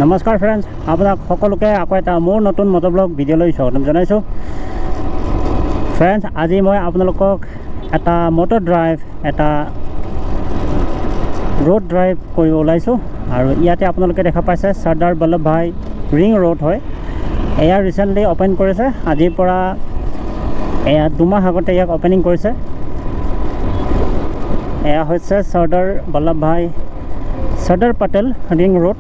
নমস্কাৰ ফ্ৰেণ্ডছ, আপোনাক সকলোকে আকৌ এটা মোৰ নতুন মটোব্লগ ভিডিঅ'লৈ স্বাগতম জনাইছোঁ। ফ্ৰেণ্ডছ, আজি মই আপোনালোকক এটা মটৰ ড্ৰাইভ, এটা ৰোড ড্ৰাইভ কৰিব ওলাইছোঁ। আৰু ইয়াতে আপোনালোকে দেখা পাইছে চৰ্দাৰ বল্লভভাই ৰিং ৰোড হয়। এয়া ৰিচেণ্টলি অ'পেন কৰিছে, আজিৰ পৰা এয়া 2 মাহ আগতে ইয়াক অ'পেনিং কৰিছে। এয়া হৈছে চৰ্দাৰ পেটেল ৰিং ৰোড।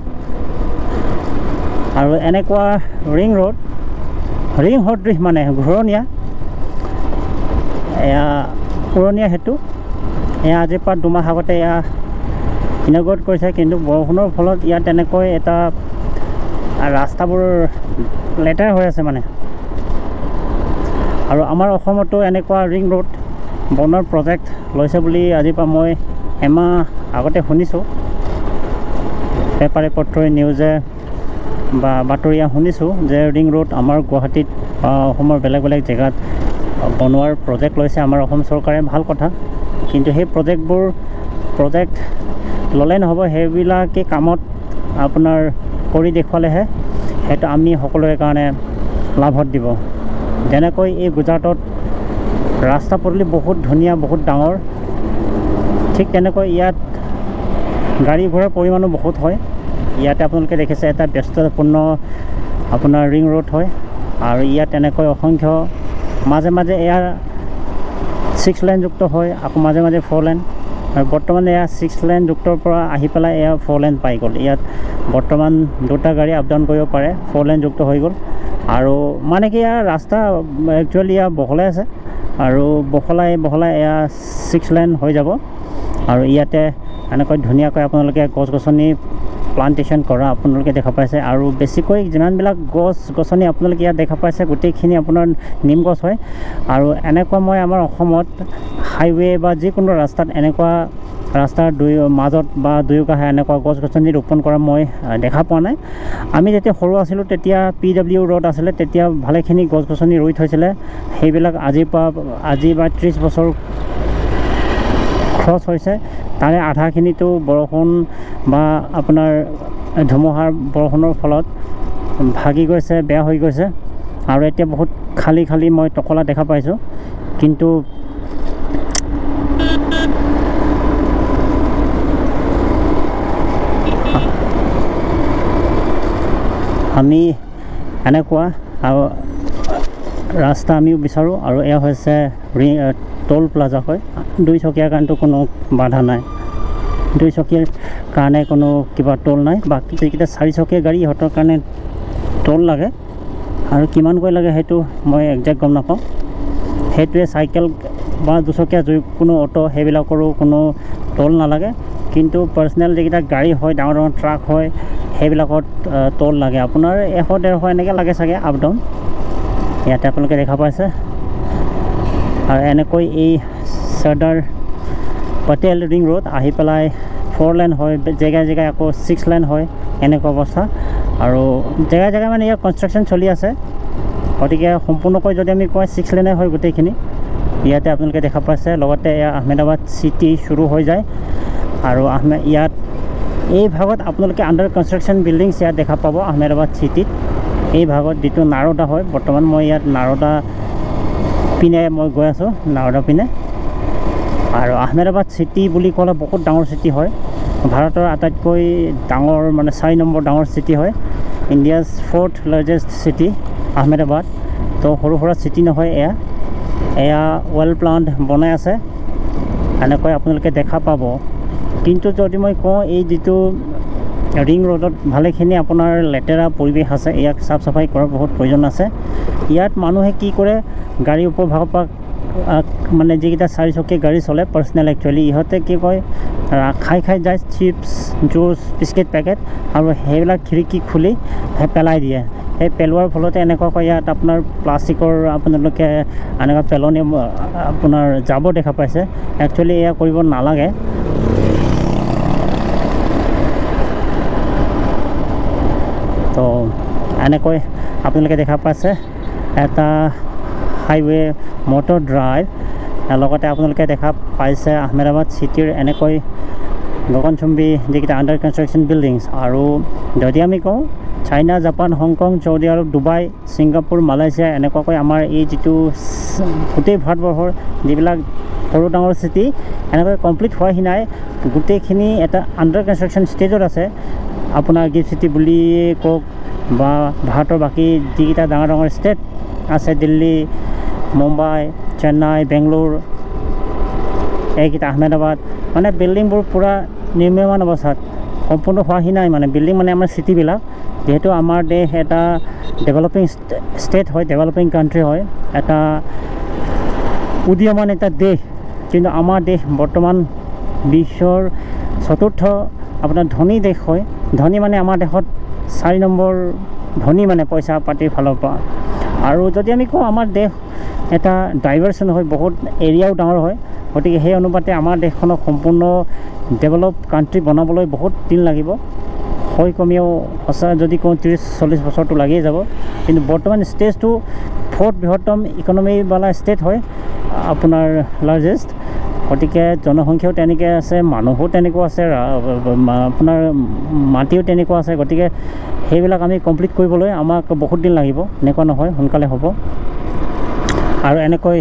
আৰু এনেকুৱা ৰিং সদৃশ মানে ঘূৰণীয়া, এয়া পুৰণীয়া হেতু এয়া আজিৰ পৰা 2 মাহ আগতে এয়া ইনগ্ৰেট কৰিছে। কিন্তু বৰষুণৰ ফলত ইয়াত তেনেকৈ এটা ৰাস্তাবোৰ লেতেৰা হৈ আছে মানে। আৰু আমাৰ অসমতো এনেকুৱা ৰিং ৰোড বনোৱাৰ প্ৰজেক্ট লৈছে বুলি আজিৰ পৰা মই এমাহ আগতে শুনিছোঁ, পেপাৰে পত্ৰই নিউজে বা বাতৰিয়া শুনিছোঁ যে ৰিং ৰোড আমাৰ গুৱাহাটীত বা অসমৰ বেলেগ বেলেগ জেগাত বনোৱাৰ প্ৰজেক্ট লৈছে আমাৰ অসম চৰকাৰে। ভাল কথা, কিন্তু সেই প্ৰজেক্ট ল'লে নহ'ব, সেইবিলাকে কামত আপোনাৰ কৰি দেখুৱালেহে সেইটো আমি সকলোৰে কাৰণে লাভত দিব। যেনেকৈ এই গুজৰাটত ৰাস্তা পদূলি বহুত ধুনীয়া, বহুত ডাঙৰ, ঠিক তেনেকৈ ইয়াত গাড়ী ঘোঁৰাৰ পৰিমাণো বহুত হয়। ইয়াতে আপোনালোকে দেখিছে এটা ব্যস্তপূৰ্ণ আপোনাৰ ৰিং ৰোড হয়। আৰু ইয়াত তেনেকৈ অসংখ্য মাজে মাজে এয়া 6 লেনযুক্ত হয়, আকৌ মাজে মাজে 4 লেন। আৰু বৰ্তমান এয়া 6 লেনযুক্তৰ পৰা আহি পেলাই এয়া 4 লেন পাই গ'ল। ইয়াত বৰ্তমান 2টা গাড়ী আপ ডাউন কৰিব পাৰে, 4 লেনযুক্ত হৈ গ'ল। আৰু মানে কি ইয়াৰ ৰাস্তা একচুৱেলি ইয়াৰ বহলাই আছে, আৰু বহলাই এয়া 6 লেন হৈ যাব। আৰু ইয়াতে এনেকৈ ধুনীয়াকৈ আপোনালোকে গছ গছনি প্লান্টেশ্যন কৰা আপোনালোকে দেখা পাইছে। আৰু বেছিকৈ যিমানবিলাক গছ গছনি আপোনালোকে ইয়াত দেখা পাইছে গোটেইখিনি আপোনাৰ নিম গছ হয়। আৰু এনেকুৱা মই আমাৰ অসমত হাইৱে বা যিকোনো ৰাস্তাত এনেকুৱা ৰাস্তাৰ মাজত বা দুয়োকাষে এনেকুৱা গছ গছনি ৰোপণ কৰা মই দেখা পোৱা নাই। আমি যেতিয়া সৰু আছিলোঁ তেতিয়া PW ৰোড আছিলে, তেতিয়া ভালেখিনি গছ গছনি ৰুই থৈছিলে। সেইবিলাক আজি বা 30 বছৰ খৰচ হৈছে। তাৰে আধাখিনিতো বৰষুণ বা আপোনাৰ ধুমুহাৰ বৰষুণৰ ফলত ভাগি গৈছে, বেয়া হৈ গৈছে। আৰু এতিয়া বহুত খালী মই টকলা দেখা পাইছোঁ। কিন্তু আমি এনেকুৱা ৰাস্তা আমিও বিচাৰোঁ। আৰু এয়া হৈছে টোল প্লাজা হয়। 2 চকীয়াৰ কাৰণেতো কোনো বাধা নাই, 2 চকীয়াৰ কাৰণে কোনো কিবা টোল নাই। বাকী যিকেইটা 4 চকীয়া গাড়ী ইহঁতৰ কাৰণে টোল লাগে। আৰু কিমানকৈ লাগে সেইটো মই একজেক্ট গম নাপাওঁ। সেইটোৱে চাইকেল বা 2 চকীয়া কোনো অটো সেইবিলাকৰো কোনো টোল নালাগে। কিন্তু পাৰ্চনেল যিকেইটা গাড়ী হয়, ডাঙৰ ট্ৰাক হয়, সেইবিলাকত টোল লাগে আপোনাৰ 100-150 এনেকৈ লাগে চাগে আপ ডাউন। ইয়াতে আপোনালোকে দেখা পাইছে। আৰু এনেকৈ এই চৰ্দাৰ পেটেল ৰিং ৰোড আহি পেলাই 4 লেন হয়, জেগাই আকৌ 6 লেন হয়, এনেকুৱা অৱস্থা। আৰু জেগাই মানে ইয়াৰ কনষ্ট্ৰাকশ্যন চলি আছে। গতিকে সম্পূৰ্ণকৈ যদি আমি কওঁ 6 লেনে হয় গোটেইখিনি। ইয়াতে আপোনালোকে দেখা পাইছে। লগতে এয়া আহমেদাবাদ চিটি চুৰু হৈ যায়। আৰু ইয়াত এই ভাগত আপোনালোকে আণ্ডাৰ কনষ্ট্ৰাকশ্যন বিল্ডিংছ ইয়াত দেখা পাব আহমেদাবাদ চিটিত। এই ভাগত যিটো নাৰোদা হয়, বৰ্তমান মই ইয়াত নাৰোদা পিনে মই গৈ আছোঁ, নাৰোদা পিনে। আৰু আহমেদাবাদ চিটি বুলি ক'লে বহুত ডাঙৰ চিটি হয়, ভাৰতৰ আটাইতকৈ ডাঙৰ মানে 4 নম্বৰ ডাঙৰ চিটি হয়। India's 4th largest city Ahmedabad. তো সৰু সুৰা চিটি নহয় এয়া ৱেল প্লান্ট বনাই আছে, এনেকৈ আপোনালোকে দেখা পাব। কিন্তু যদি মই কওঁ এই যিটো ৰিং ৰোডত ভালেখিনি আপোনাৰ লেতেৰা পৰিৱেশ আছে, ইয়াক চাফ চাফাই কৰাৰ বহুত প্ৰয়োজন আছে। ইয়াত মানুহে কি কৰে, গাড়ী উপভাগৰ পৰা মানে যিকেইটা 4 চকীয়া গাড়ী চলে পাৰ্চনেল, একচুৱেলি ইহঁতে কি কয় খাই যায় চিপছ, জুচ, বিস্কিট পেকেট, আৰু সেইবিলাক খিৰিকী খুলি পেলাই দিয়ে। সেই পেলোৱাৰ ফলতে এনেকুৱাকৈ ইয়াত আপোনাৰ প্লাষ্টিকৰ আপোনালোকে এনেকুৱা পেলনি আপোনাৰ জাবৰ দেখা পাইছে। একচুৱেলি এয়া কৰিব নালাগে। তো এনেকৈ আপোনালোকে দেখা পাইছে এটা হাইৱে মটৰ ড্ৰাইভ। লগতে আপোনালোকে দেখা পাইছে আহমেদাবাদ চিটিৰ এনেকৈ গগনচুম্বী যিকেইটা আণ্ডাৰ কনষ্ট্ৰাকশ্যন বিল্ডিংছ। আৰু যদি আমি কওঁ চাইনা, জাপান, হংকং, চৌদি আৰব, ডুবাই, ছিংগাপুৰ, মালয়েছিয়া এনেকুৱাকৈ আমাৰ এই যিটো গোটেই ভাৰতবৰ্ষৰ যিবিলাক সৰু ডাঙৰ চিটি এনেকৈ কমপ্লিট হোৱাহি নাই, গোটেইখিনি এটা আণ্ডাৰ কনষ্ট্ৰাকশ্যন ষ্টেজত আছে। আপোনাৰ গিফ্ট চিটি বুলিয়ে কওক বা ভাৰতৰ বাকী যিকেইটা ডাঙৰ ডাঙৰ ষ্টেট আছে, দিল্লী, মুম্বাই, চেন্নাই, বেংগলোৰ, এইকেইটা আহমেদাবাদ, মানে বিল্ডিংবোৰ পূৰা নিৰ্মাণ অৱস্থাত, সম্পূৰ্ণ হোৱাহি নাই। মানে বিল্ডিং মানে আমাৰ চিটিবিলাক, যিহেতু আমাৰ দেশ এটা ডেভেলপিং ষ্টেট হয়, ডেভেলপিং কাণ্ট্ৰি হয়, এটা উদীয়মান এটা দেশ, কিন্তু আমাৰ দেশ বৰ্তমান বিশ্বৰ চতুৰ্থ আপোনাৰ ধনী দেশ হয়। ধনী মানে আমাৰ দেশত 4 নম্বৰ ধনী, মানে পইচা পাতিৰ ফালৰ পৰা। আৰু যদি আমি কওঁ আমাৰ দেশ এটা ডাইভাৰ্চন হয়, বহুত এৰিয়াও ডাঙৰ হয়, গতিকে সেই অনুপাতে আমাৰ দেশখনক সম্পূৰ্ণ ডেভেলপ কাণ্ট্ৰি বনাবলৈ বহুত দিন লাগিব, হয় কমেও সঁচা যদি কওঁ 30-40 বছৰটো লাগিয়ে যাব। কিন্তু বৰ্তমান ষ্টেজটো 4th বৃহত্তম ইকনমিৱালা ষ্টেট হয়, আপোনাৰ লাৰ্জেষ্ট। গতিকে জনসংখ্যাও তেনেকৈ আছে, মানুহো তেনেকুৱা আছে, আপোনাৰ মাটিও তেনেকুৱা আছে। গতিকে সেইবিলাক আমি কমপ্লিট কৰিবলৈ আমাক বহুত দিন লাগিব, এনেকুৱা নহয়, সোনকালে হ'ব। আৰু এনেকৈ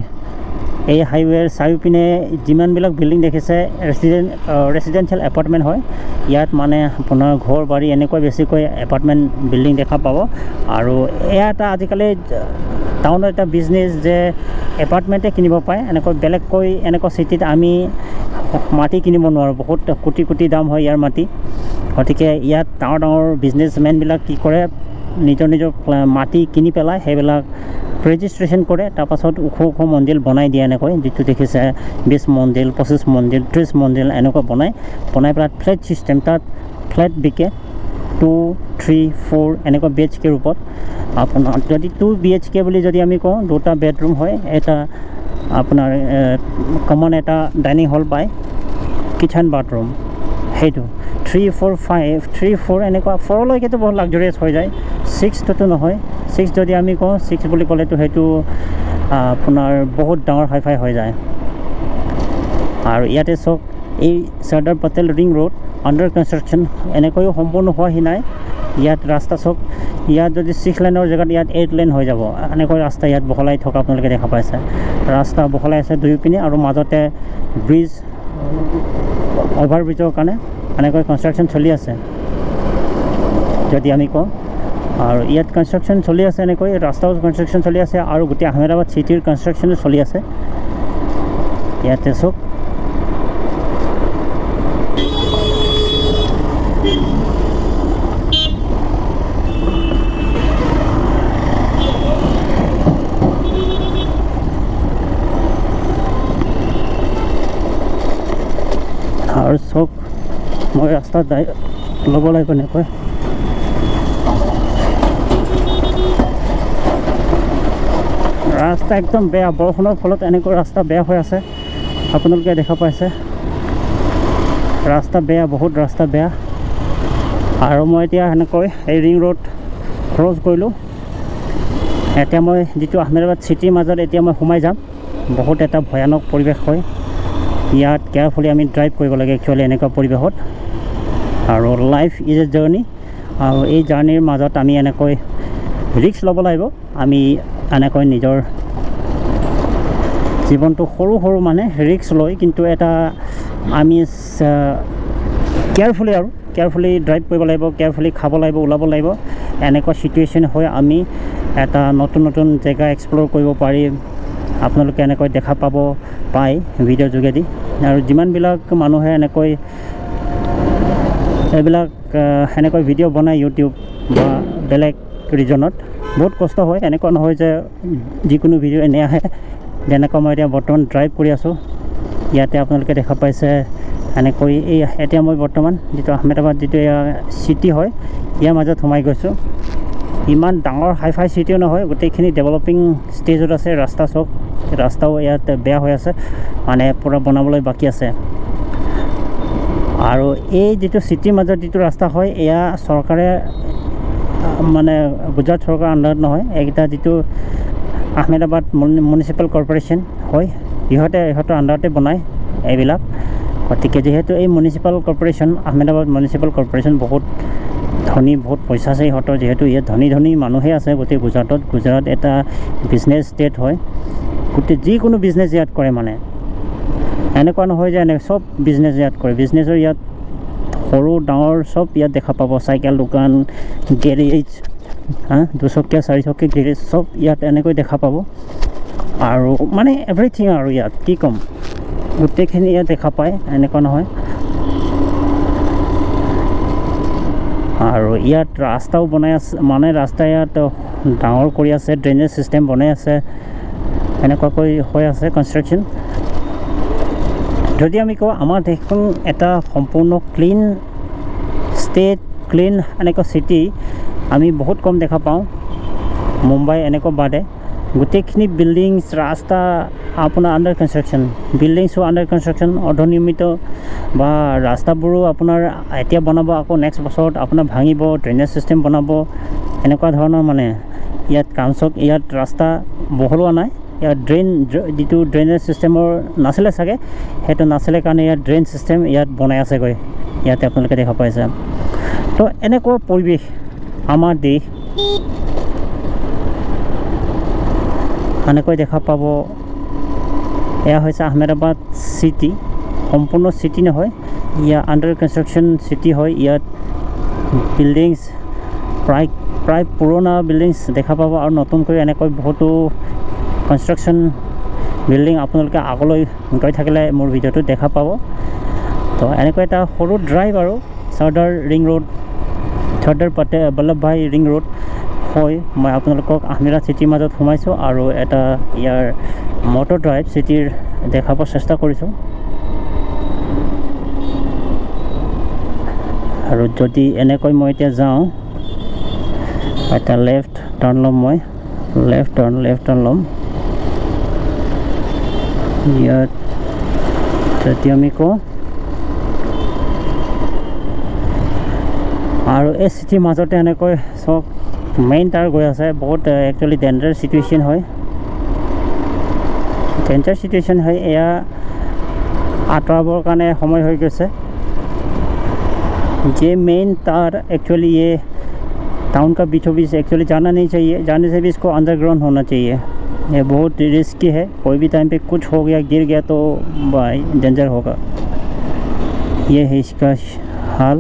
এই হাইৱেৰ চাৰিওপিনে যিমানবিলাক বিল্ডিং দেখিছে ৰেচিডেঞ্চিয়েল এপাৰ্টমেণ্ট হয়। ইয়াত মানে আপোনাৰ ঘৰ বাৰী এনেকৈ বেছিকৈ এপাৰ্টমেণ্ট বিল্ডিং দেখা পাব। আৰু এয়া এটা আজিকালি টাউনৰ এটা বিজনেছ যে এপাৰ্টমেণ্টে কিনিব পাৰে, এনেকৈ বেলেগকৈ এনেকুৱা চিটিত আমি মাটি কিনিব নোৱাৰোঁ, বহুত কোটি কোটি দাম হয় ইয়াৰ মাটি। গতিকে ইয়াত ডাঙৰ ডাঙৰ বিজনেছমেনবিলাক কি কৰে, নিজৰ মাটি কিনি পেলাই সেইবিলাক ৰেজিষ্ট্ৰেশ্যন কৰে, তাৰপাছত ওখ ওখ মন্দিৰ বনাই দিয়ে। এনেকৈ যিটো দেখিছে 20 মন্দিৰ, 25 মন্দিৰ, 30 মন্দিৰ এনেকুৱা বনাই পেলাই ফ্লেট ছিষ্টেম, তাত ফ্লেট বিকে 2, 3, 4 এনেকুৱা BHK ৰূপত। আপোনাৰ যদি 2 BHK বুলি যদি আমি কওঁ, 2টা বেডৰুম হয়, এটা আপোনাৰ কমন এটা ডাইনিং হল পায়, কিটচেন বাথৰুম, সেইটো 3, 4, 5, 3, 4 এনেকুৱা 4লৈকেতো বহুত লাক্সাৰিয়াছ হৈ যায়। 6টোতো নহয়, 6 যদি আমি কওঁ, 6 বুলি ক'লেতো সেইটো আপোনাৰ বহুত ডাঙৰ হাইফাই হৈ যায়। আৰু ইয়াতে চাওক, এই Sardar Patel ring road under construction, এনেকৈও সম্পূৰ্ণ হোৱাহি নাই। ইয়াত ৰাস্তা চাওক, ইয়াত যদি 6 লেনৰ জেগাত ইয়াত 8 লেন হৈ যাব, এনেকৈ ৰাস্তা ইয়াত বহলাই থকা আপোনালোকে দেখা পাইছে। ৰাস্তা বহলাই আছে দুয়োপিনে, আৰু মাজতে ব্ৰিজ, অভাৰব্ৰিজৰ কাৰণে এনেকৈ কনষ্ট্ৰাকশ্যন চলি আছে যদি আমি কওঁ। আৰু ইয়াত কনষ্ট্ৰাকশ্যন চলি আছে, এনেকৈ ৰাস্তাও কনষ্ট্ৰাকশ্যন চলি আছে, আৰু গোটেই আহমেদাবাদ চিটিৰ কনষ্ট্ৰাকশ্যনো চলি আছে। ইয়াতে চাওক, আৰু চাওক, মই ৰাস্তাত ল'ব লাগিব এনেকৈ। ৰাস্তা একদম বেয়া, বৰষুণৰ ফলত এনেকৈ ৰাস্তা বেয়া হৈ আছে, আপোনালোকে দেখা পাইছে। ৰাস্তা বেয়া, বহুত ৰাস্তা বেয়া। আৰু মই এতিয়া এনেকৈ এই ৰিং ৰোড ক্ৰছ কৰিলোঁ। এতিয়া মই যিটো আহমেদাবাদ চিটিৰ মাজত এতিয়া মই সোমাই যাম। বহুত এটা ভয়ানক পৰিৱেশ হয় ইয়াত, কেয়াৰফুলি আমি ড্ৰাইভ কৰিব লাগে একচুৱেলি এনেকুৱা পৰিৱেশত। আৰু লাইফ ইজ এ জাৰ্ণি, আৰু এই জাৰ্ণিৰ মাজত আমি এনেকৈ ৰিস্ক ল'ব লাগিব। আমি এনেকৈ নিজৰ জীৱনটো সৰু সৰু মানে ৰিস্ক লৈ, কিন্তু এটা আমি কেয়াৰফুলি ড্ৰাইভ কৰিব লাগিব, কেয়াৰফুলি খাব লাগিব, ওলাব লাগিব। এনেকুৱা চিটুৱেশ্যন হৈ আমি এটা নতুন জেগা এক্সপ্ল'ৰ কৰিব পাৰিম। আপোনালোকে এনেকৈ দেখা পায় ভিডিঅ'ৰ যোগেদি। আৰু যিমানবিলাক মানুহে এনেকৈ এইবিলাক এনেকৈ ভিডিঅ' বনায় ইউটিউব বা বেলেগ ৰিজনত, বহুত কষ্ট হয়। এনেকুৱা নহয় যে যিকোনো ভিডিঅ' এনে আহে। যেনেকৈ মই এতিয়া বৰ্তমান ড্ৰাইভ কৰি আছোঁ, ইয়াতে আপোনালোকে দেখা পাইছে এনেকৈ এতিয়া মই বৰ্তমান যিটো আহমেদাবাদ যিটো চিটি হয়, ইয়াৰ মাজত সোমাই গৈছোঁ। ইমান ডাঙৰ হাইফাই চিটিও নহয়, গোটেইখিনি ডেভেলপিং ষ্টেজত আছে। ৰাস্তা চাওক, ৰাস্তাও ইয়াত বেয়া হৈ আছে, মানে পূৰা বনাবলৈ বাকী আছে। আৰু এই যিটো চিটিৰ মাজত যিটো ৰাস্তা হয়, এয়া চৰকাৰে মানে গুজৰাট চৰকাৰৰ আণ্ডাৰত নহয়, এইকেইটা যিটো আহমেদাবাদ মিউনিচিপেল কৰ্প'ৰেশ্যন হয়, ইহঁতৰ আণ্ডাৰতে বনায় এইবিলাক। গতিকে যেহেতু এই municipal corporation Ahmedabad municipal corporation বহুত ধনী, বহুত পইচা আছে ইহঁতৰ, যিহেতু ইয়াত ধনী মানুহে আছে গোটেই গুজৰাটত। গুজৰাট এটা বিজনেছ ষ্টেট হয়, গোটেই যিকোনো বিজনেছ ইয়াত কৰে। মানে এনেকুৱা নহয় যে চব বিজনেছ ইয়াত কৰে। বিজনেছৰ ইয়াত সৰু ডাঙৰ চব ইয়াত দেখা পাব। চাইকেল দোকান, গেৰেজ, দুচকীয়া চাৰিচকীয়া গেৰেজ চব ইয়াত এনেকৈ দেখা পাব। আৰু মানে এভৰিথিং আৰু ইয়াত কি ক'ম, গোটেইখিনি ইয়াত দেখা পায়, এনেকুৱা নহয়। আৰু ইয়াত ৰাস্তাও বনাই আছে, মানে ৰাস্তা ইয়াত ডাঙৰ কৰি আছে, ড্ৰেইনেজ ছিষ্টেম বনাই আছে, এনেকুৱাকৈ হৈ আছে কনষ্ট্ৰাকশ্যন। যদি আমি কওঁ আমাৰ দেশখন এটা সম্পূৰ্ণ ক্লিন ষ্টেট, ক্লিন এনেকুৱা চিটি আমি বহুত কম দেখা পাওঁ। মুম্বাই এনেকুৱা বাদে গোটেইখিনি বিল্ডিংছ, ৰাস্তা আপোনাৰ আণ্ডাৰ কনষ্ট্ৰাকশ্যন, বিল্ডিংছো আণ্ডাৰ কনষ্ট্ৰাকশ্যন, অৰ্ধনিৰ্মিত বা ৰাস্তাবোৰো আপোনাৰ এতিয়া বনাব, আকৌ নেক্সট বছৰত আপোনাৰ ভাঙিব, ড্ৰেইনেজ ছিষ্টেম বনাব, এনেকুৱা ধৰণৰ। মানে ইয়াত ইয়াত ৰাস্তা বহলোৱা নাই। ইয়াত যিটো ড্ৰেইনেজ ছিষ্টেমৰ নাছিলে চাগে, সেইটো নাছিলে কাৰণে ইয়াত ড্ৰেইন ছিষ্টেম ইয়াত বনাই আছেগৈ, ইয়াতে আপোনালোকে দেখা পাইছে। তো এনেকুৱা পৰিৱেশ আমাৰ দেশ এনেকৈ দেখা পাব। এয়া হৈছে আহমেদাবাদ চিটি, সম্পূৰ্ণ চিটি নহয়, ইয়াত আণ্ডাৰ কনষ্ট্ৰাকশ্যন চিটি হয়। ইয়াত বিল্ডিংছ প্ৰায় পুৰণা বিল্ডিংছ দেখা পাব, আৰু নতুনকৈ এনেকৈ বহুতো কনষ্ট্ৰাকশ্যন বিল্ডিং আপোনালোকে আগলৈ গৈ থাকিলে মোৰ ভিডিঅ'টো দেখা পাব। তো এনেকৈ এটা সৰু ড্ৰাইভ আৰু চৰ্দাৰ বল্লভভাই ৰিং ৰোড হয়। মই আপোনালোকক আহমেদাবাদ চিটিৰ মাজত সোমাইছোঁ আৰু এটা ইয়াৰ মটৰ ড্ৰাইভ চিটিৰ দেখাব চেষ্টা কৰিছোঁ। আৰু যদি এনেকৈ মই এতিয়া যাওঁ, এটা লেফ্ট টাৰ্ণ ল'ম, মই লেফ্ট টাৰ্ণ ল'ম। ইয়াত যদি আমি কওঁ, আৰু এই চিটিৰ মাজতে এনেকৈ চব মেইন তাৰ গৈ আছে। বহুত একচুৱেলি ডেঞ্জাৰ চিটুৱেশ্যন হয়, এয়া আঁতৰাবৰ কাৰণে সময় হৈ গৈছে। যে মেইন तार एक्चुअली ये टाउन का बीचों बीच एक्चुअली जाना नहीं चाहिए, जाने से भी इसको अंडरग्राउंड होना चाहिए। ये बहुत रिस्की है, कोई भी टाइम पे कुछ हो गया, गिर गया तो भाई डेंजर होगा। ये है इसका हाल।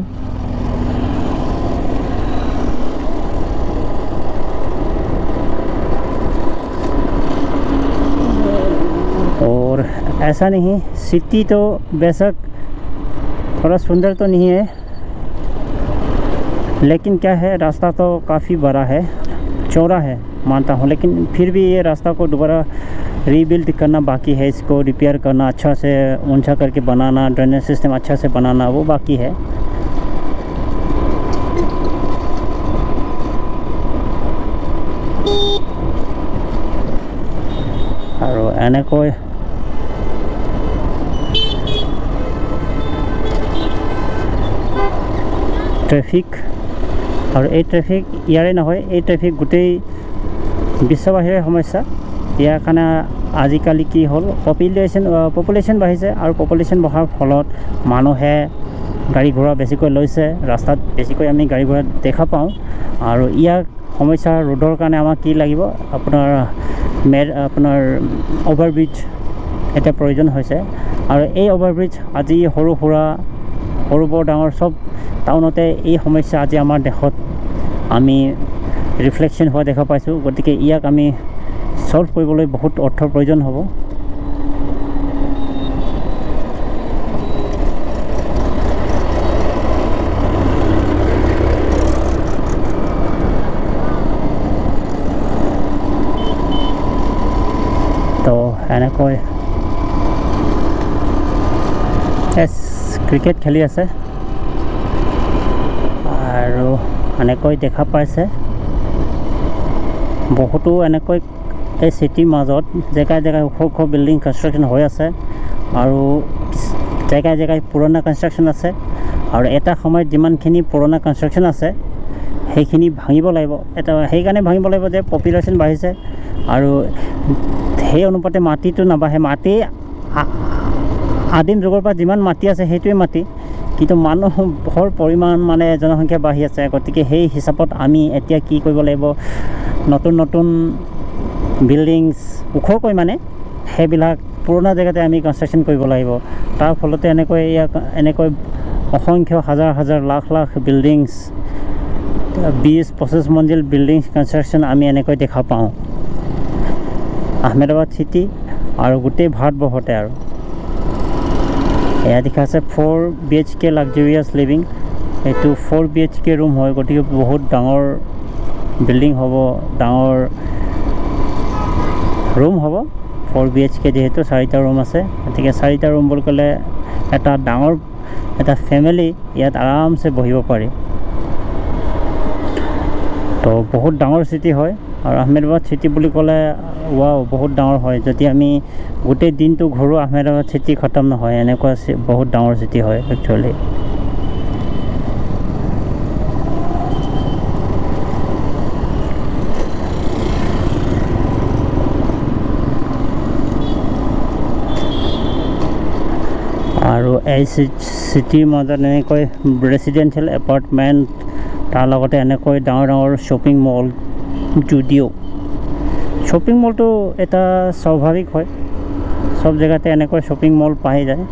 और ऐसा नहीं, सिटी तो बेशक थोड़ा सुंदर तो नहीं है, लेकिन क्या है, रास्ता तो काफ़ी बड़ा है, चौड़ा है मानता हूँ, लेकिन फिर भी ये रास्ता को दोबारा रीबिल्ड करना बाकी है। इसको रिपेयर करना, अच्छा से ऊंचा करके बनाना, ड्रेनेज सिस्टम अच्छा से बनाना, वो बाकी है। और এনেকৈ ট্ৰেফিক, আৰু এই ট্ৰেফিক ইয়াৰে নহয়, এই ট্ৰেফিক গোটেই বিশ্ববাসীৰে সমস্যা। ইয়াৰ কাৰণে আজিকালি কি হ'ল, পপুলেশ্যন বাঢ়িছে, আৰু পপুলেশ্যন বঢ়াৰ ফলত মানুহে গাড়ী ঘোঁৰা বেছিকৈ লৈছে, ৰাস্তাত বেছিকৈ আমি গাড়ী ঘোঁৰা দেখা পাওঁ। আৰু ইয়াৰ সমস্যা ৰোধৰ কাৰণে আমাক কি লাগিব, আপোনাৰ অভাৰব্ৰিজ এটা প্ৰয়োজন হৈছে। আৰু এই অভাৰব্ৰিজ আজি সৰু বৰ ডাঙৰ চব টাউনতে এই সমস্যা আজি আমাৰ দেশত আমি ৰিফ্লেকশ্যন হোৱা দেখা পাইছোঁ। গতিকে ইয়াক আমি সলভ কৰিবলৈ বহুত অৰ্থৰ প্ৰয়োজন হ'ব। তো এনেকৈ ক্ৰিকেট খেলি আছে, আৰু এনেকৈ দেখা পাইছে বহুতো এনেকৈ এই চিটিৰ মাজত জেগাই ওখ বিল্ডিং কনষ্ট্ৰাকশ্যন হৈ আছে, আৰু জেগাই পুৰণা কনষ্ট্ৰাকশ্যন আছে। আৰু এটা সময়ত যিমানখিনি পুৰণা কনষ্ট্ৰাকশ্যন আছে সেইখিনি ভাঙিব লাগিব। সেইকাৰণে ভাঙিব লাগিব যে পপুলেশ্যন বাঢ়িছে, আৰু সেই অনুপাতে মাটিটো নাবাঢ়ে, মাটি আদিম যুগৰ পৰা যিমান মাটি আছে সেইটোৱে মাটি, কিন্তু মানুহৰ পৰিমাণ মানে জনসংখ্যা বাঢ়ি আছে। গতিকে সেই হিচাপত আমি এতিয়া কি কৰিব লাগিব, নতুন নতুন বিল্ডিংছ ওখকৈ মানে সেইবিলাক পুৰণা জেগাতে আমি কনষ্ট্ৰাকশ্যন কৰিব লাগিব। তাৰ ফলতে এনেকৈ অসংখ্য হাজাৰ হাজাৰ লাখ লাখ বিল্ডিংছ 20-25 মঞ্জিল বিল্ডিংছ কনষ্ট্ৰাকশ্যন আমি এনেকৈ দেখা পাওঁ আহমেদাবাদ চিটি আৰু গোটেই ভাৰতবৰ্ষতে। আৰু এয়া দেখা আছে 4 BHK লাক্সাৰিয়াছ লিভিং, এইটো 4 BHK ৰুম হয়। গতিকে বহুত ডাঙৰ বিল্ডিং হ'ব, ডাঙৰ ৰুম হ'ব। 4 BHK যিহেতু 4টা ৰুম আছে, গতিকে 4টা ৰুম বুলি ক'লে এটা ডাঙৰ এটা ফেমিলি ইয়াত আৰামছে বহিব পাৰি। তো বহুত ডাঙৰ চিটি হয়। আৰু আহমেদাবাদ চিটি বুলি ক'লে ৱাও বহুত ডাঙৰ হয়। যদি আমি গোটেই দিনটো ঘূৰোঁ আহমেদাবাদ চিটি খতম নহয়, এনেকুৱা বহুত ডাঙৰ চিটি হয় একচুৱেলি। আৰু এই চিটিৰ মাজত এনেকৈ ৰেচিডেঞ্চিয়েল এপাৰ্টমেণ্ট, তাৰ লগতে এনেকৈ ডাঙৰ ডাঙৰ শ্বপিং মল, জুডিঅ'। শ্বপিং মলটো এটা স্বাভাৱিক হয়, চব জেগাতে এনেকৈ শ্বপিং মল পাই যায়।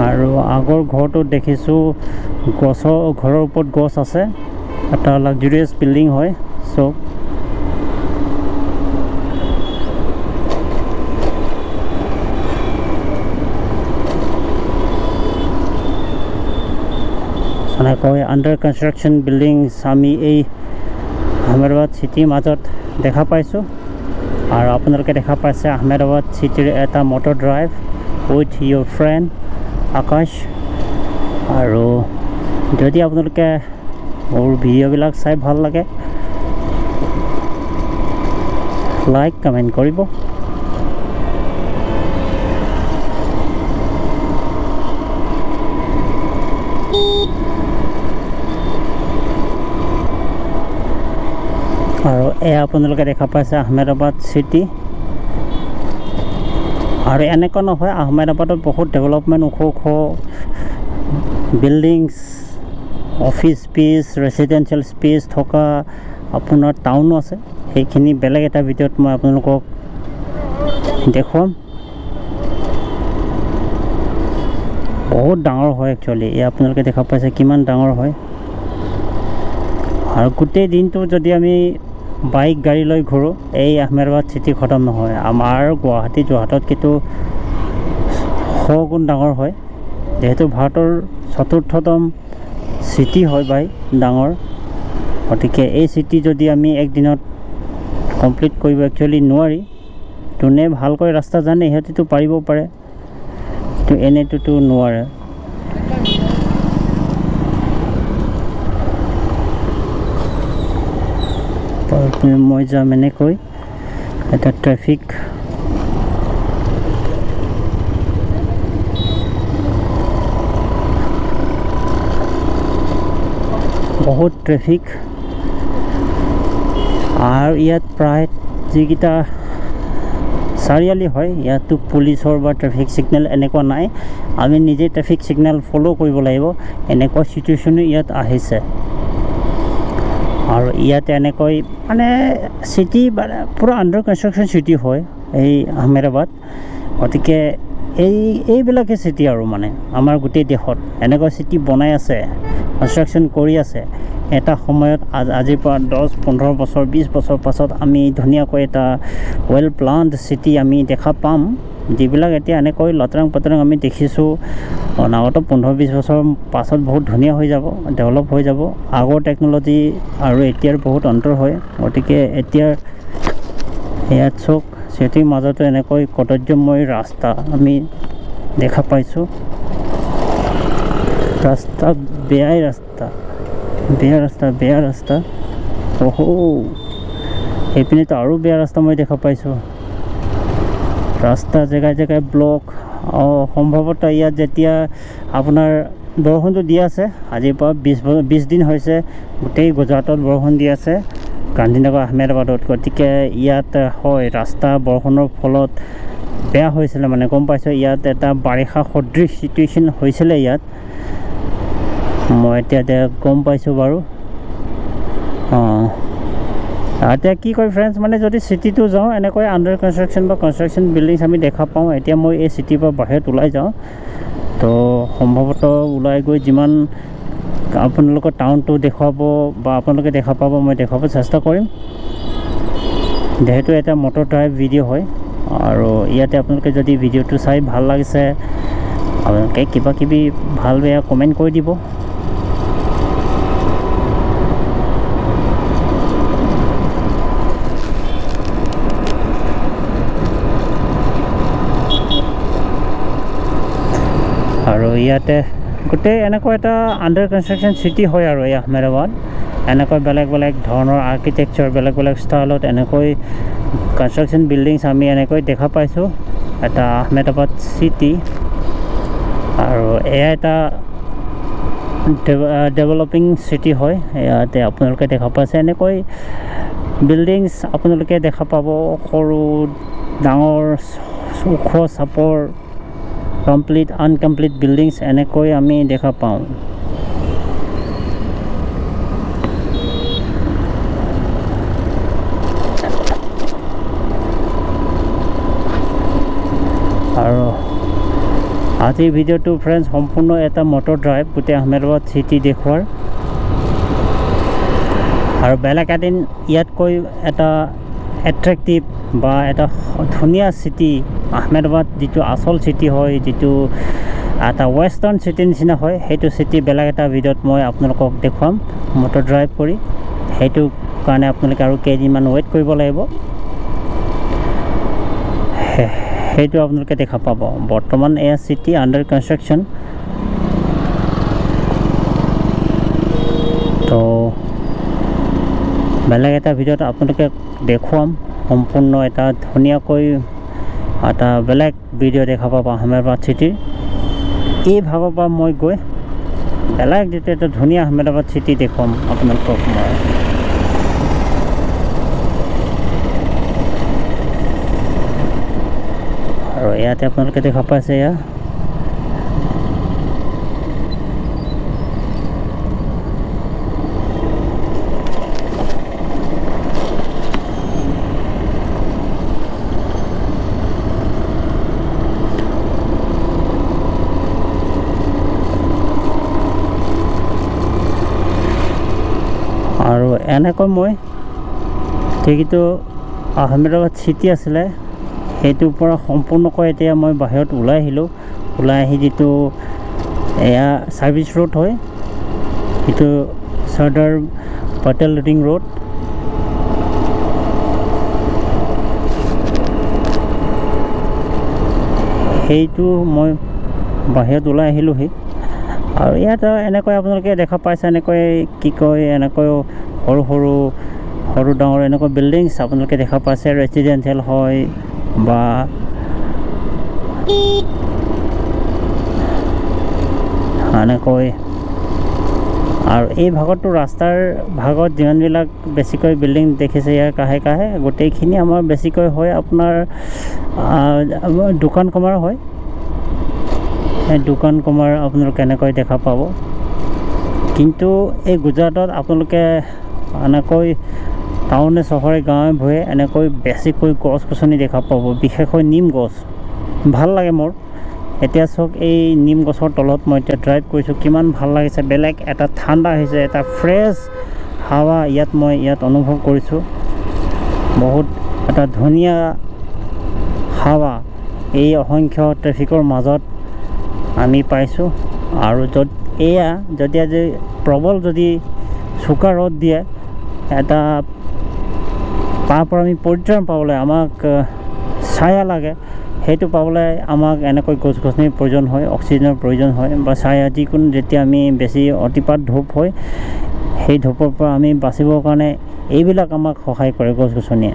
আৰু আগৰ ঘৰটো দেখিছোঁ ঘৰৰ ওপৰত গছ আছে, এটা লাক্সাৰিয়াছ বিল্ডিং হয় চব। এনেকৈ আণ্ডাৰ কনষ্ট্ৰাকশ্যন বিল্ডিংছ আমি এই আহমেদাবাদ চিটিৰ মাজত দেখা পাইছোঁ। আৰু আপোনালোকে দেখা পাইছে আহমেদাবাদ চিটিৰ এটা motor drive with your friend Akash. আৰু যদি আপোনালোকে মোৰ ভিডিঅ'বিলাক চাই ভাল লাগে, লাইক কমেণ্ট কৰিব। আৰু এয়া আপোনালোকে দেখা পাইছে আহমেদাবাদ চিটি। আৰু এনেকুৱা নহয়, আহমেদাবাদত বহুত ডেভেলপমেণ্ট, ওখ ওখ buildings, office space, residential space থকা আপোনাৰ টাউনো আছে। সেইখিনি বেলেগ এটা ভিডিঅ'ত মই আপোনালোকক দেখুৱাম। বহুত ডাঙৰ হয় একচুৱেলি, এয়া আপোনালোকে দেখা পাইছে কিমান ডাঙৰ হয়। আৰু গোটেই দিনটো যদি আমি বাইক গাড়ী লৈ ঘূৰোঁ, এই আহমেদাবাদ চিটি খতম নহয়। আমাৰ যোৰহাটত কিন্তু 100 গুণ ডাঙৰ হয়, যিহেতু ভাৰতৰ 4ৰ্থতম চিটি হয় ডাঙৰ। গতিকে এই চিটি যদি আমি একদিনত কমপ্লিট কৰিব একচুৱেলি নোৱাৰি। যোনে ভালকৈ ৰাস্তা জানে সিহঁতেতো পাৰিব পাৰে, কিন্তু এনেটোতো নোৱাৰে। মই যাম এনেকৈ এটা ট্ৰেফিক বহুত ট্ৰেফিক। আৰু ইয়াত প্ৰায় যিকেইটা চাৰিআলি হয়, ইয়াতো পুলিচৰ বা ট্ৰেফিক ছিগনেল এনেকুৱা নাই। আমি নিজে ট্ৰেফিক ছিগনেল ফ'ল' কৰিব লাগিব, এনেকুৱা চিটুৱেশ্যনো ইয়াত আহিছে। আৰু ইয়াতে এনেকৈ মানে চিটি পূৰা আণ্ডাৰ কনষ্ট্ৰাকশ্যন চিটি হয় এই আহমেদাবাদ। গতিকে এইবিলাকে চিটি আৰু মানে আমাৰ গোটেই দেশত এনেকুৱা চিটি বনাই আছে, কনষ্ট্ৰাকশ্যন কৰি আছে। এটা সময়ত আজিৰ পৰা 10-15 বছৰ 20 বছৰ পাছত আমি ধুনীয়াকৈ এটা ৱেল প্লানড চিটি আমি দেখা পাম, যিবিলাক এতিয়া এনেকৈ লতৰাং পতৰাং আমি দেখিছোঁ। অনাগত 15-20 বছৰ পাছত বহুত ধুনীয়া হৈ যাব, ডেভেলপ হৈ যাব। আগৰ টেকন'লজি আৰু এতিয়াৰ বহুত অন্তৰ হয়। গতিকে এতিয়াৰ ইয়াত চক চিটিৰ মাজতো এনেকৈ কদৰ্যময় ৰাস্তা আমি দেখা পাইছোঁ। ৰাস্তা বেয়া ৰাস্তা। এইপিনেতো আৰু বেয়া ৰাস্তা মই দেখা পাইছোঁ। ৰাস্তা জেগাই জেগাই ব্লক। সম্ভৱতঃ ইয়াত যেতিয়া আপোনাৰ বৰষুণটো দি আছে, আজিৰ পৰা 20 দিন হৈছে গোটেই গুজৰাটত বৰষুণ দি আছে। গান্ধীনগৰ আহমেদাবাদত গতিকে ইয়াত হয় ৰাস্তা বৰষুণৰ ফলত বেয়া হৈছিলে মানে গম পাইছোঁ ইয়াত এটা বাৰিষা সদৃশ চিটুৱেশ্যন হৈছিলে ইয়াত মই এতিয়া গম পাইছোঁ বাৰু এতিয়া কি কয় ফ্ৰেণ্ডছ মানে যদি চিটিটো যাওঁ এনেকৈ আণ্ডাৰ কনষ্ট্ৰাকশ্যন বা কনষ্ট্ৰাকশ্যন বিল্ডিংছ আমি দেখা পাওঁ এতিয়া মই এই চিটিৰ পৰা বাহিৰত ওলাই যাওঁ তো সম্ভৱতঃ ওলাই গৈ যিমান আপোনালোকৰ টাউনটো দেখুৱাব বা আপোনালোকে দেখা পাব মই দেখুৱাব চেষ্টা কৰিম যিহেতু এটা মটৰ ড্ৰাইভ ভিডিঅ' হয় আৰু ইয়াতে আপোনালোকে যদি ভিডিঅ'টো চাই ভাল লাগিছে আপোনালোকে কিবা কিবি ভাল বেয়া কমেণ্ট কৰি দিব আৰু ইয়াতে গোটেই এনেকুৱা এটা আণ্ডাৰ কনষ্ট্ৰাকশ্যন চিটি হয় আৰু এই আহমেদাবাদ এনেকৈ বেলেগ বেলেগ ধৰণৰ আৰ্কিটেকচাৰ বেলেগ বেলেগ ষ্টাইলত এনেকৈ কনষ্ট্ৰাকশ্যন বিল্ডিংছ আমি এনেকৈ দেখা পাইছোঁ এটা আহমেদাবাদ চিটি আৰু এয়া এটা ডেভেলপিং চিটি হয় ইয়াতে আপোনালোকে দেখা পাইছে এনেকৈ বিল্ডিংছ আপোনালোকে দেখা পাব সৰু ডাঙৰ ওখ চাপৰ কমপ্লিট আনকমপ্লিট বিল্ডিংছ এনেকৈ আমি দেখা পাওঁ আৰু আজিৰ ভিডিঅ'টো ফ্ৰেণ্ডছ সম্পূৰ্ণ এটা মটৰ ড্ৰাইভ গোটেই আহমেদাবাদ চিটি দেখুৱাৰ আৰু বেলেগ এদিন ইয়াতকৈ এটা এট্ৰেক্টিভ বা এটা ধুনীয়া চিটি আহমেদাবাদ যিটো আচল চিটি হয় যিটো এটা ৱেষ্টাৰ্ণ চিটিৰ নিচিনা হয় সেইটো চিটি বেলেগ এটা ভিডিঅ'ত মই আপোনালোকক দেখুৱাম মটৰ ড্ৰাইভ কৰি সেইটো কাৰণে আপোনালোকে আৰু কেইদিনমান ৱেইট কৰিব লাগিব সেইটো আপোনালোকে দেখা পাব বৰ্তমান এয়া চিটি আণ্ডাৰ কনষ্ট্ৰাকশ্যন তো বেলেগ এটা ভিডিঅ'ত আপোনালোকে দেখুৱাম সম্পূৰ্ণ এটা ধুনীয়াকৈ এটা বেলেগ ভিডিঅ' দেখা পাব আহমেদাবাদ চিটিৰ এই ভাগৰ পৰা মই গৈ বেলেগ যেতিয়া এটা ধুনীয়া আহমেদাবাদ চিটি দেখুৱাম আপোনালোকক মই আৰু ইয়াতে আপোনালোকে দেখা পাইছে এয়া আৰু এনেকৈ মই যিটো আহমেদাবাদ চিটি আছিলে সেইটোৰ পৰা সম্পূৰ্ণকৈ এতিয়া মই বাহিৰত ওলাই আহিলোঁ ওলাই আহি যিটো এয়া ছাৰ্ভিচ ৰোড হয় যিটো চৰ্দাৰ পটেল ৰিং ৰোড সেইটো মই বাহিৰত ওলাই আহিলোঁহি আৰু ইয়াত এনেকৈ আপোনালোকে দেখা পাইছে এনেকৈ কি কয় এনেকৈ সৰু সৰু সৰু ডাঙৰ এনেকুৱা বিল্ডিংছ আপোনালোকে দেখা পাইছে ৰেচিডেঞ্চিয়েল হয় বা এনেকৈ আৰু এই ভাগতটো ৰাস্তাৰ ভাগত যিমানবিলাক বেছিকৈ বিল্ডিং দেখিছে ইয়াৰ কাষে কাষে গোটেইখিনি আমাৰ বেছিকৈ হয় আপোনাৰ দোকান কমাৰ হয় এই দোকান কমাৰ আপোনালোকে এনেকৈ দেখা পাব কিন্তু এই গুজৰাটত আপোনালোকে এনেকৈ টাউনে চহৰে গাঁৱে ভূঞে এনেকৈ বেছিকৈ গছ গছনি দেখা পাব বিশেষকৈ নিম গছ ভাল লাগে মোৰ এতিয়া চাওক এই নিম গছৰ তলত মই এতিয়া ড্ৰাইভ কৰিছোঁ কিমান ভাল লাগিছে বেলেগ এটা ঠাণ্ডা হৈছে এটা ফ্ৰেছ হাৱা মই ইয়াত অনুভৱ কৰিছোঁ বহুত এটা ধুনীয়া হাৱা এই অসংখ্য ট্ৰেফিকৰ মাজত আমি পাইছোঁ আৰু এয়া যদি আজি প্ৰবল যদি চোকা ৰ'দ দিয়ে এটা তাৰ পৰা আমি পৰিত্ৰাণ পাবলৈ আমাক ছায়া লাগে সেইটো পাবলৈ আমাক এনেকৈ গছ গছনিৰ প্ৰয়োজন হয় অক্সিজেনৰ প্ৰয়োজন হয় বা ছায়া যিকোনো যেতিয়া আমি বেছি অতিপাত ধূপ হয় সেই ধূপৰ পৰা আমি বাচিবৰ কাৰণে এইবিলাক আমাক সহায় কৰে গছ গছনিয়ে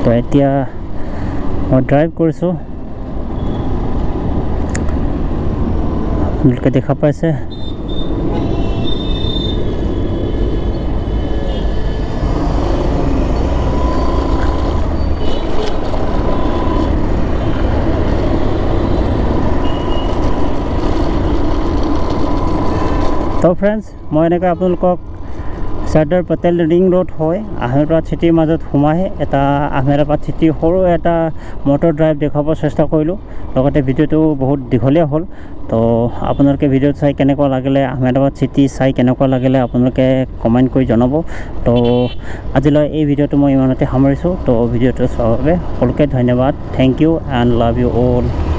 তো এতিয়া মই ড্ৰাইভ কৰিছোঁ আপোনালোকে দেখা পাইছে তো ফ্ৰেণ্ডছ মই এনেকৈ আপোনালোকক চৰ্দাৰ পেটেল ৰিং ৰোড হয় আহমেদাবাদ চিটিৰ মাজত সোমাই এটা আহমেদাবাদ চিটিৰ সৰু এটা মটৰ ড্ৰাইভ দেখুৱাব চেষ্টা কৰিলোঁ লগতে ভিডিঅ'টো বহুত দীঘলীয়া হ'ল তো আপোনালোকে ভিডিঅ'টো চাই কেনেকুৱা লাগিলে আহমেদাবাদ চিটি চাই কেনেকুৱা লাগিলে আপোনালোকে কমেণ্ট কৰি জনাব তো আজিলৈ এই ভিডিঅ'টো মই ইমানতে সামৰিছোঁ তো ভিডিঅ'টো চোৱাৰ বাবে সকলোকে ধন্যবাদ thank you and love you all